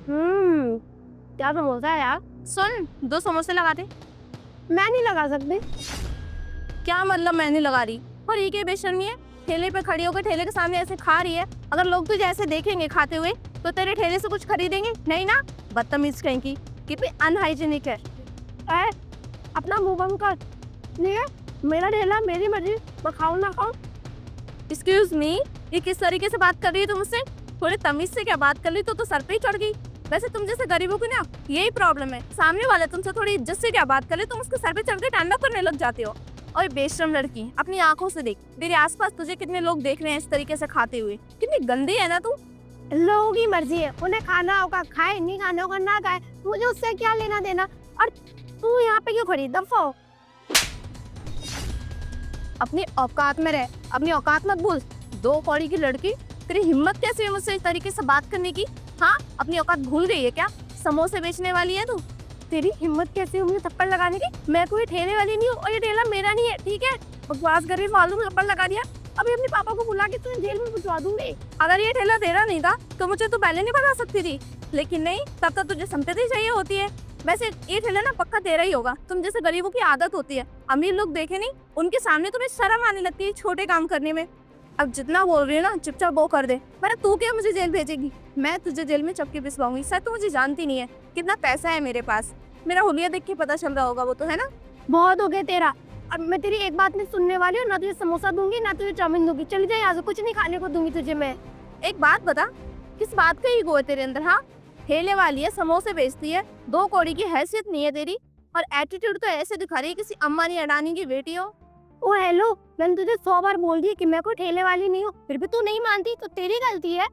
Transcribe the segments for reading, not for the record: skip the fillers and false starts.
हम्म, क्या समोसा है यार। सुन, 2 समोसे लगा दे। मैं नहीं लगा सकती। क्या मतलब मैं नहीं लगा रही? और ये क्या बेशर्मी है? ठेले पे खड़ी होकर ठेले के सामने ऐसे खा रही है। अगर लोग तुझे ऐसे देखेंगे खाते हुए तो तेरे ठेले से कुछ खरीदेंगे नहीं ना? बदतमीज कहीं की, कितनी अनहाइजीनिक है। ए, अपना मुंह बंद कर। ठीक है, मेरा ठेला, मेरी मर्जी, मैं खाऊं ना खाऊं। एक्सक्यूज मी, ये किस तरीके से बात कर रही है तुम मुझसे? थोड़ी तमीज से क्या बात कर ली तो सर पे ही चढ़ गई। वैसे तुम जैसे गरीबों की ना यही प्रॉब्लम है, सामने वाला तुमसे थोड़ी इज्जत से क्या बात कर ले तुम उसके सर पे चढ़ के टांडा करने लग जाते हो। और बेशरम लड़की, अपनी आंखों से देख, तेरे आसपास तुझे कितने लोग देख रहे हैं इस तरीके से खाते हुए। कितनी गंदी है ना तू। लोगों की मर्जी है, उन्हें खाना होगा खाए, नहीं खाना होगा ना खाए, मुझे उससे क्या लेना देना। और तू यहाँ पे क्यों खड़ी? दफा हो। अपनी औकात में रह, अपनी औकात मत भूल। 2 कौड़ी की लड़की, तेरी हिम्मत कैसे है मुझसे इस तरीके से बात करने की? हाँ, अपनी औकात भूल गई है क्या? समोसे बेचने वाली है तू? तेरी हिम्मत कैसे हुई मुझे थप्पड़ लगाने की? मैं कोई ठेले वाली नहीं हूँ और ये ठेला मेरा नहीं है, ठीक है? बकवास कर रही फालतू में थप्पड़ लगा दिया। अभी अपने पापा को बुला के तुझे जेल में भिजवा दूंगी। अगर ये ठेला तेरा नहीं था तो मुझे तो पहले नहीं बता सकती थी, लेकिन नहीं, तब तक तुझे संपत्ति चाहिए होती है। वैसे ये ठेला ना पक्का तेरा ही होगा। तुम जैसे गरीबों की आदत होती है, अमीर लोग देखे नहीं, उनके सामने तुम्हें शर्म आने लगती है छोटे काम करने में। अब जितना बोल रही है ना चुपचाप वो कर दे, वरना तू क्या मुझे जेल भेजेगी? मैं तुझे जेल में चपके पिसवाऊंगी। शायद तू मुझे जानती नहीं है कितना पैसा है मेरे पास। मेरा हुलिया देख के पता चल रहा होगा वो तो, है ना? बहुत हो गया तेरा। अब मैं तेरी एक बात नहीं सुनने वाली हूँ, ना तुझे समोसा दूंगी ना तुझे चाउमीन दूंगी। चली जा यहाँ से, कुछ नहीं खाने को दूंगी तुझे मैं। एक बात बता, किस बात का ईगो है तेरे अंदर? हाँ, ठेले वाली है, समोसे बेचती है, 2 कौड़ी की हैसियत नहीं है तेरी, और एटीट्यूड तो ऐसे दिखा रही है किसी अंबानी अडानी की बेटी हो। ओ हेलो, मैंने तुझे 100 बार बोल दिया कि मैं कोई ठेले वाली नहीं हूँ, फिर भी तू नहीं मानती, तो तेरी गलती है।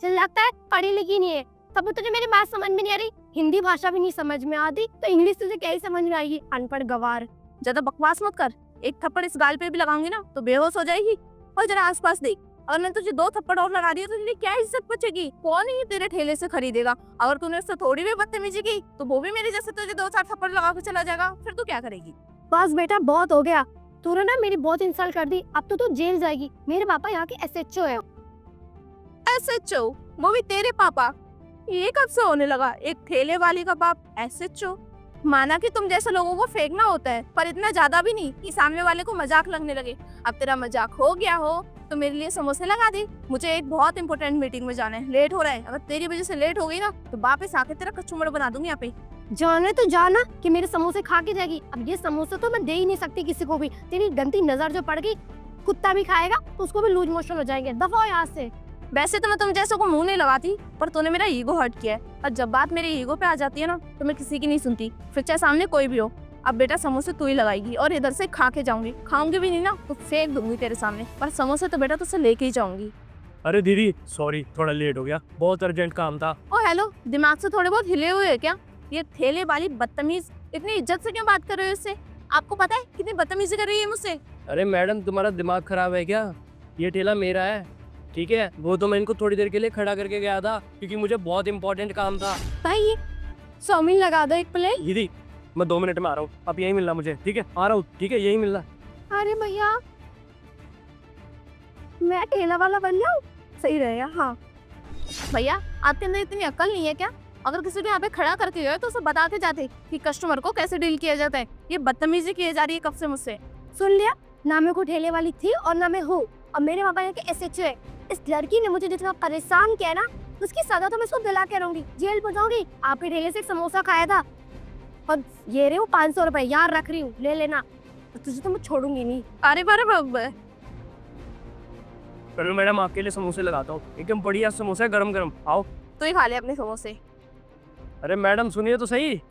चल, लगता है पढ़ी लिखी नहीं है, तब तुझे मेरी बात समझ में नहीं आ रही। हिंदी भाषा भी नहीं समझ में आती तो इंग्लिश तुझे क्या ही समझ में आएगी, अनपढ़ गवार। ज्यादा बकवास मत कर, एक थप्पड़ इस गाल पे भी लगाऊंगी ना तो बेहोश हो जाएगी। और जरा आसपास देख, अगर मैं तुझे 2 थप्पड़ और लगा दिया तो तेरी क्या इज्जत बचेगी? कौन ही तेरे ठेले से खरीदेगा? अगर तूने उससे थोड़ी भी बदतमीजी की तो वो भी मेरे जैसे तुझे 2-4 थप्पड़ लगा के चला जाएगा, फिर तू क्या करेगी? बस बेटा, बहुत हो गया। तूने ना मेरी बहुत इंसल्ट कर दी, अब तो तू जेल जाएगी। मेरे पापा यहाँ के SHO है। SHO? वो भी तेरे पापा? ये कब से होने लगा? एक ठेले वाली का बाप SHO? माना कि तुम जैसे लोगों को फेंकना होता है, पर इतना ज्यादा भी नहीं कि सामने वाले को मजाक लगने लगे। अब तेरा मजाक हो गया हो तो मेरे लिए समोसे लगा दे। मुझे एक बहुत इंपॉर्टेंट मीटिंग में जाना है, लेट हो रहा है। अगर तेरी वजह से लेट हो गई ना तो वापस आके तेरा कचूमड़ बना दूंगी यहाँ पे। जाने तो जाना कि मेरे समोसे खा के जाएगी। अब ये समोसे तो मैं दे ही नहीं सकती किसी को भी। तेरी गंदी नजर जो पड़ गई, कुत्ता भी खाएगा तो उसको भी लूज मोशन हो जाएंगे। दफा हो यहाँ से। वैसे तो मैं तुम जैसों को मुंह नहीं लगाती, पर तूने मेरा ईगो हर्ट किया है, और जब बात मेरे ईगो पे आ जाती है ना तो मैं किसी की नहीं सुनती, फिर चाहे सामने कोई भी हो। अब बेटा समोसे तू ही लगाएगी, और इधर से खा के जाऊंगी। खाऊंगी भी नहीं ना तो फेंक दूंगी तेरे सामने, पर समोसे तो बेटा तुझसे लेके ही जाऊंगी। अरे दीदी सॉरी, थोड़ा लेट हो गया, बहुत अर्जेंट काम था। ओ हेलो, दिमाग से थोड़े बहुत हिले हुए है क्या? ये ठेले वाली बदतमीज इतनी इज्जत से क्यों बात कर रहे हो इससे? आपको पता है कितनी बदतमीजी कर रही है मुझसे? अरे मैडम, तुम्हारा दिमाग खराब है क्या? ये ठेला मेरा है, ठीक है? वो तो मैं इनको थोड़ी देर के लिए खड़ा करके गया था क्योंकि मुझे बहुत इंपॉर्टेंट काम था। भाई, चाउमीन लगा दो 1 प्लेट। दीदी मैं 2 मिनट में आ रहा हूँ, आप यहीं मिलना मुझे, ठीक है? आ रहा हूँ, ठीक है? यहीं मिलना। अरे भैया, मैं ठेला वाला बन जाऊँ? सही रहेगा। हाँ भैया, आपके अंदर इतनी अक्ल नहीं है क्या? अगर किसी को यहाँ पे खड़ा करके गए तो उसे बता के जाते कि कस्टमर को कैसे डील किया जाता है। ये बदतमीजी की जा रही है कब से मुझसे। सुन लिया, ना मैं कोई ठेले वाली थी और ना मैं हूँ। और मेरे पापा यहाँ के SHO है। इस लड़की ने मुझे जितना परेशान किया ना, उसकी सजा तो मैं उसको दिला के रहूंगी। जेल पहुंचाऊंगी। आपके ठेले से एक समोसा खाया था, और ये रहे 500 रुपए यार रख रही हूँ, ले लेना। तुझे तो मैं छोड़ूंगी नहीं। अरे बारे, चलो मैडम, आपके लिए समोसे लगाता हूँ, एकदम बढ़िया समोसा है, गरम गरम। आओ। तू ही खा ले अपने समोसे। अरे मैडम सुनिए तो सही।